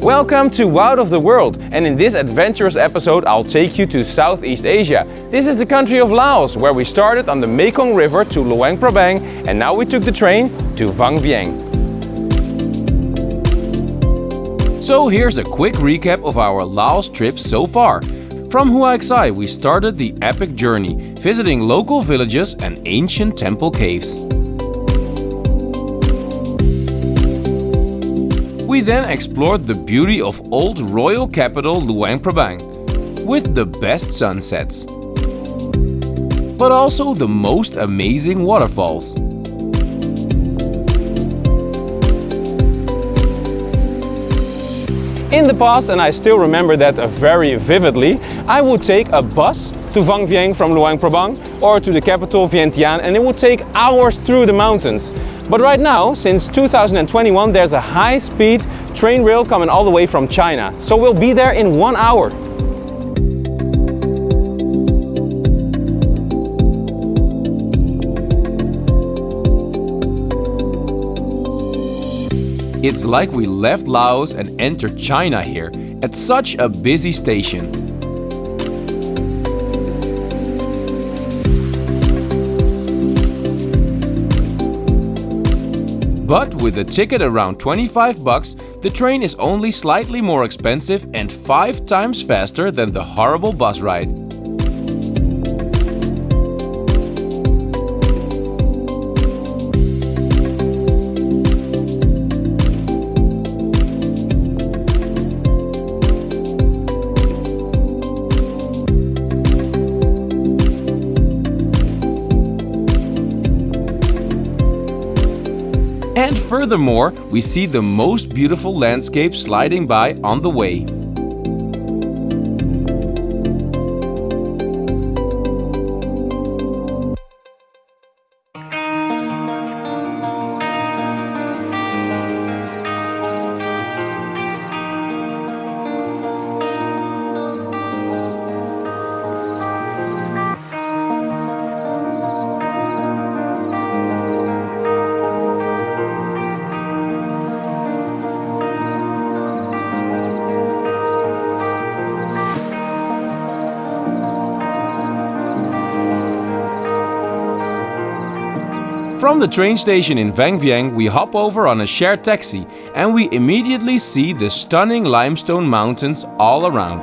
Welcome to Wout of the World, and in this adventurous episode I'll take you to Southeast Asia. This is the country of Laos, where we started on the Mekong River to Luang Prabang, and now we took the train to Vang Vieng. So here's a quick recap of our Laos trip so far. From Huai Xai we started the epic journey, visiting local villages and ancient temple caves. We then explored the beauty of old royal capital Luang Prabang, with the best sunsets, but also the most amazing waterfalls. In the past, and I still remember that very vividly, I would take a bus to Vang Vieng from Luang Prabang or to the capital Vientiane, and it would take hours through the mountains. But right now, since 2021, there's a high-speed train rail coming all the way from China. So we'll be there in 1 hour. It's like we left Laos and entered China here, at such a busy station. But with a ticket around 25 bucks, the train is only slightly more expensive and 5 times faster than the horrible bus ride. And furthermore, we see the most beautiful landscape sliding by on the way. From the train station in Vang Vieng, we hop over on a shared taxi and we immediately see the stunning limestone mountains all around.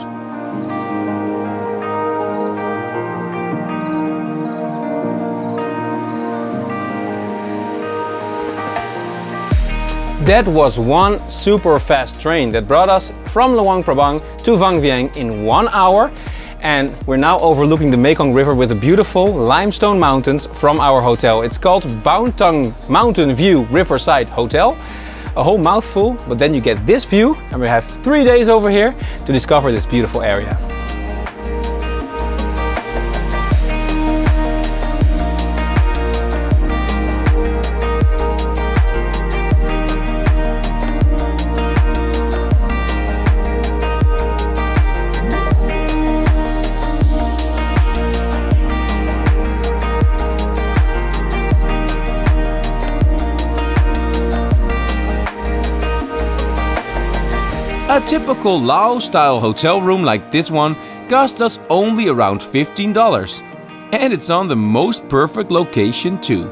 That was one super fast train that brought us from Luang Prabang to Vang Vieng in 1 hour. And we're now overlooking the Mekong River with the beautiful limestone mountains from our hotel. It's called Bauntung Mountain View Riverside Hotel. A whole mouthful, but then you get this view, and we have 3 days over here to discover this beautiful area. A typical Laos-style hotel room like this one cost us only around $15. And it's on the most perfect location too.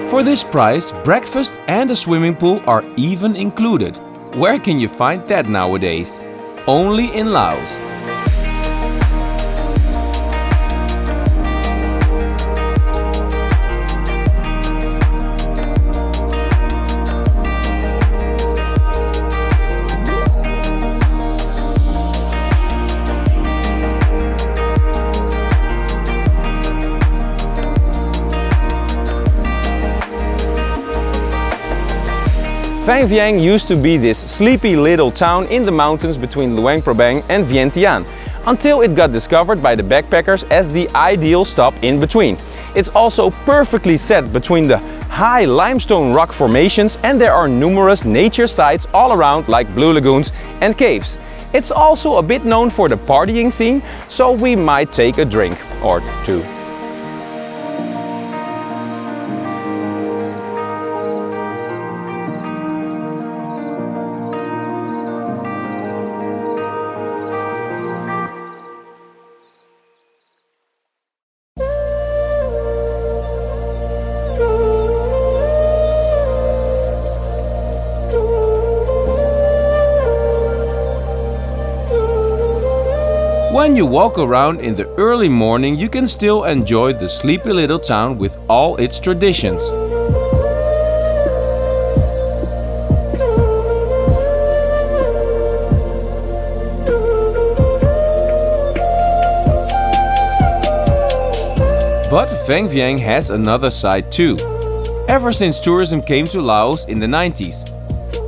For this price, breakfast and a swimming pool are even included. Where can you find that nowadays? Only in Laos. Vang Vieng used to be this sleepy little town in the mountains between Luang Prabang and Vientiane, until it got discovered by the backpackers as the ideal stop in between. It's also perfectly set between the high limestone rock formations, and there are numerous nature sites all around like blue lagoons and caves. It's also a bit known for the partying scene, so we might take a drink or two. When you walk around in the early morning, you can still enjoy the sleepy little town with all its traditions. But Vang Vieng has another side too, ever since tourism came to Laos in the 90s.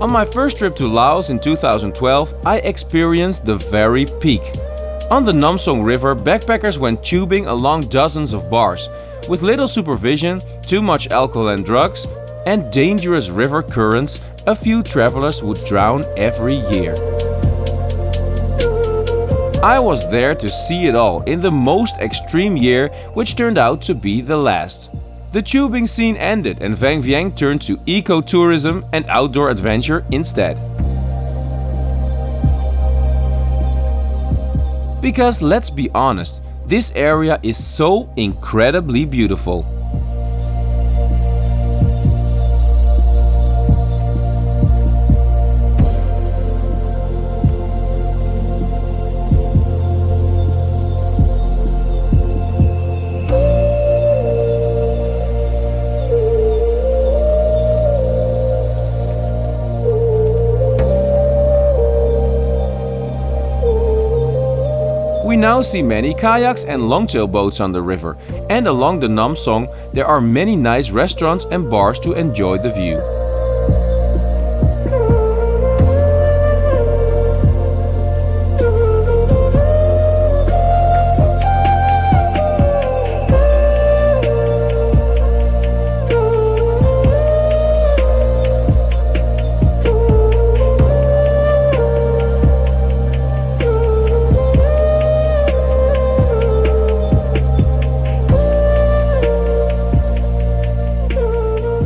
On my first trip to Laos in 2012, I experienced the very peak. On the Nam Song River, backpackers went tubing along dozens of bars, with little supervision, too much alcohol and drugs, and dangerous river currents. A few travelers would drown every year. I was there to see it all in the most extreme year, which turned out to be the last. The tubing scene ended and Vang Vieng turned to ecotourism and outdoor adventure instead. Because let's be honest, this area is so incredibly beautiful. We now see many kayaks and longtail boats on the river, and along the Nam Song there are many nice restaurants and bars to enjoy the view.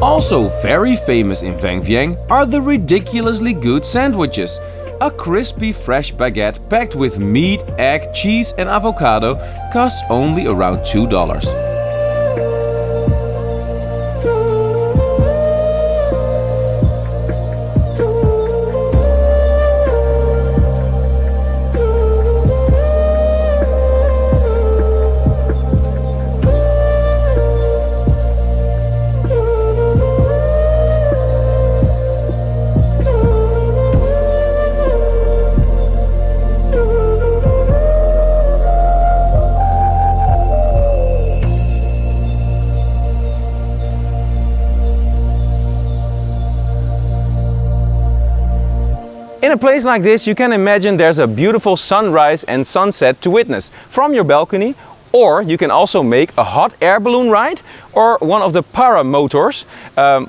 Also very famous in Vang Vieng are the ridiculously good sandwiches. A crispy fresh baguette packed with meat, egg, cheese and avocado costs only around $2. In a place like this, you can imagine there's a beautiful sunrise and sunset to witness from your balcony, or you can also make a hot air balloon ride or one of the paramotors,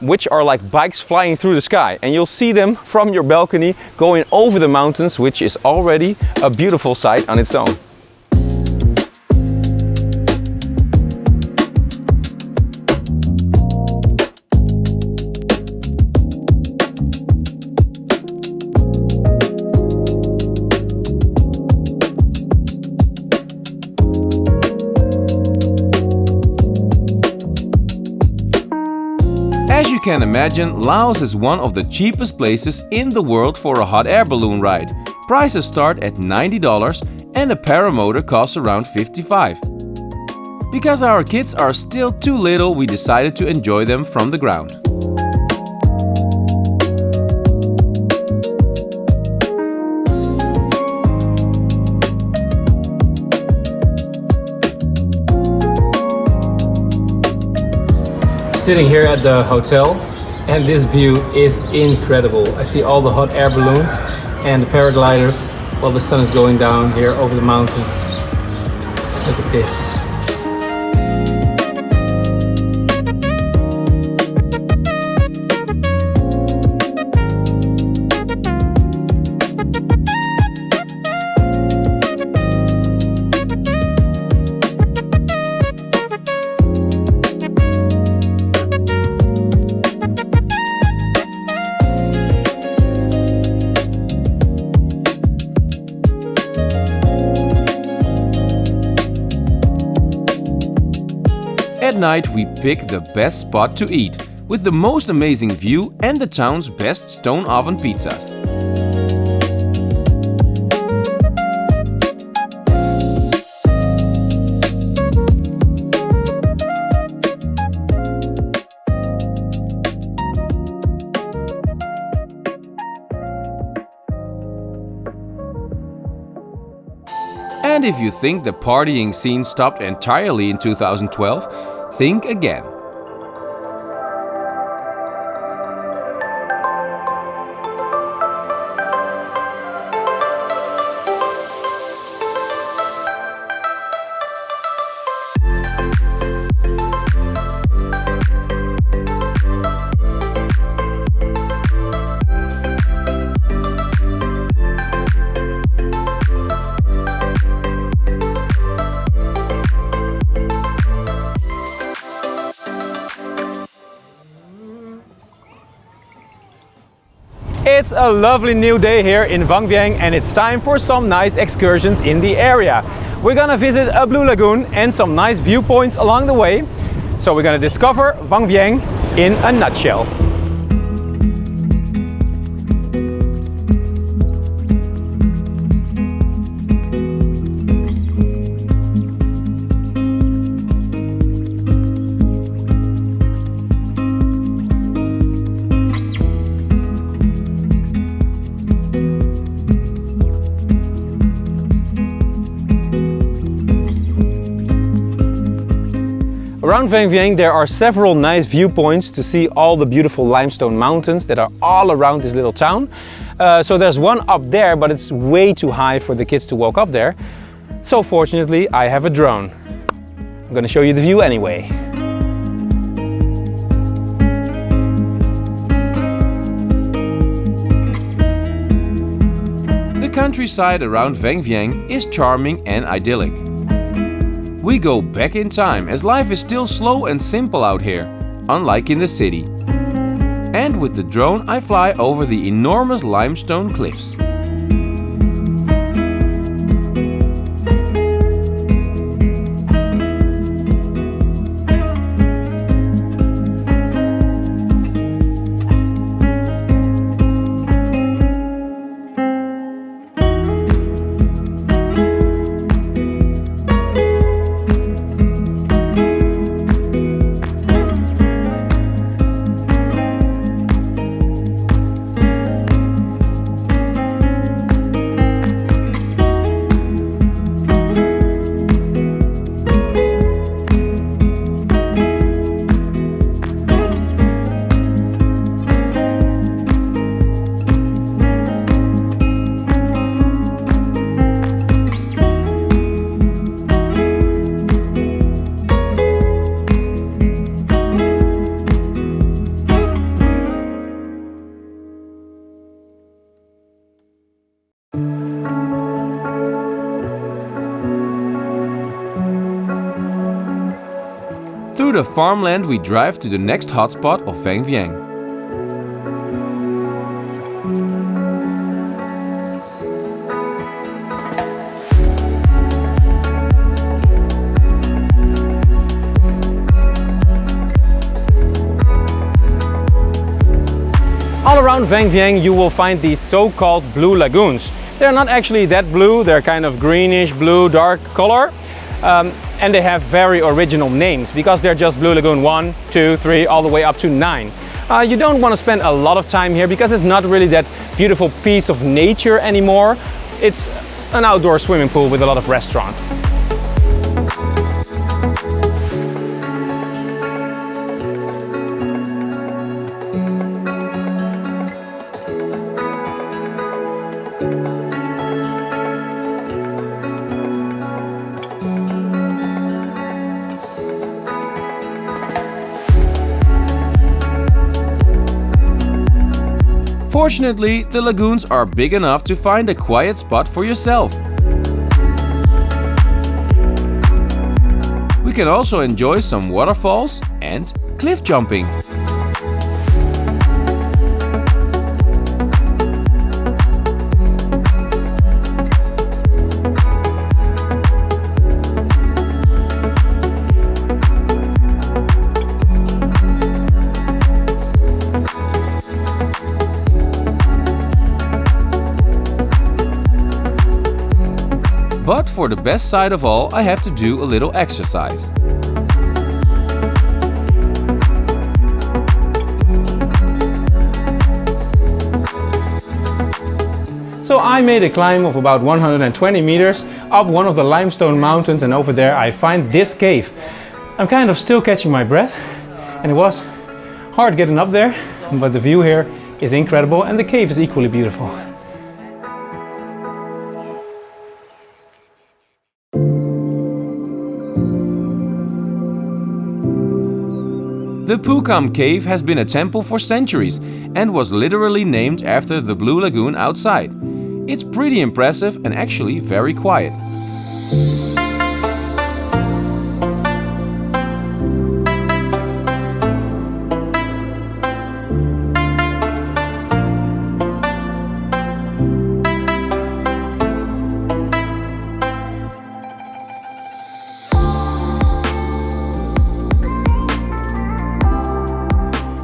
which are like bikes flying through the sky. And you'll see them from your balcony going over the mountains, which is already a beautiful sight on its own. As you can imagine, Laos is one of the cheapest places in the world for a hot air balloon ride. Prices start at $90 and a paramotor costs around $55. Because our kids are still too little, we decided to enjoy them from the ground. Sitting here at the hotel, and this view is incredible. I see all the hot air balloons and the paragliders while the sun is going down here over the mountains. Look at this. At night we pick the best spot to eat, with the most amazing view and the town's best stone oven pizzas. And if you think the partying scene stopped entirely in 2012, think again. It's a lovely new day here in Vang Vieng and it's time for some nice excursions in the area. We're gonna visit a blue lagoon and some nice viewpoints along the way. So we're gonna discover Vang Vieng in a nutshell. Around Vang Vieng there are several nice viewpoints to see all the beautiful limestone mountains that are all around this little town. So there's one up there, but it's way too high for the kids to walk up there. So fortunately I have a drone. I'm gonna show you the view anyway. The countryside around Vang Vieng is charming and idyllic. We go back in time as life is still slow and simple out here, unlike in the city. And with the drone I fly over the enormous limestone cliffs. Through the farmland we drive to the next hotspot of Vang Vieng. All around Vang Vieng you will find these so-called blue lagoons. They're not actually that blue, they're kind of greenish blue, dark color. And they have very original names because they're just Blue Lagoon 1, 2, 3, all the way up to 9. You don't want to spend a lot of time here because it's not really that beautiful piece of nature anymore. It's an outdoor swimming pool with a lot of restaurants. Fortunately, the lagoons are big enough to find a quiet spot for yourself. We can also enjoy some waterfalls and cliff jumping. But for the best side of all, I have to do a little exercise. So I made a climb of about 120 meters up one of the limestone mountains, and over there I find this cave. I'm kind of still catching my breath, and it was hard getting up there, but the view here is incredible and the cave is equally beautiful. The Pukam Cave has been a temple for centuries and was literally named after the Blue Lagoon outside. It's pretty impressive and actually very quiet.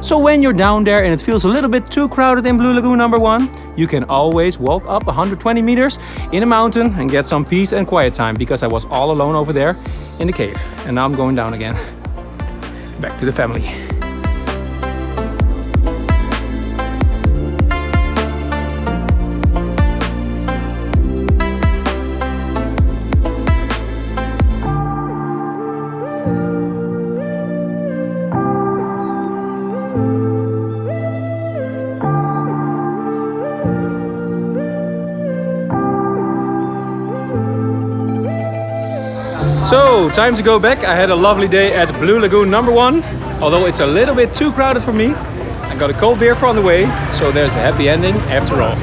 So when you're down there and it feels a little bit too crowded in Blue Lagoon number 1, you can always walk up 120 meters in a mountain and get some peace and quiet time, because I was all alone over there in the cave. And now I'm going down again. Back to the family. So, time to go back. I had a lovely day at Blue Lagoon number 1. Although it's a little bit too crowded for me. I got a cold beer on the way, so there's a happy ending after all.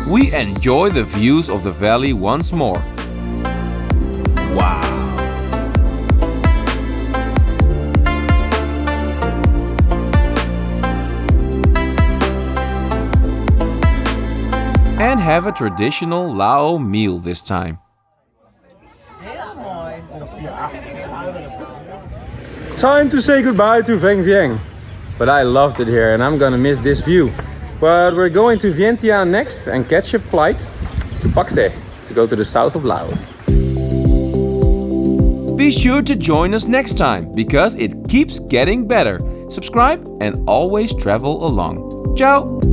We enjoy the views of the valley once more. Wow! And have a traditional Lao meal this time. Time to say goodbye to Vang Vieng. But I loved it here and I'm gonna miss this view. But we're going to Vientiane next and catch a flight to Pakse to go to the south of Laos. Be sure to join us next time, because it keeps getting better. Subscribe and always travel along. Ciao!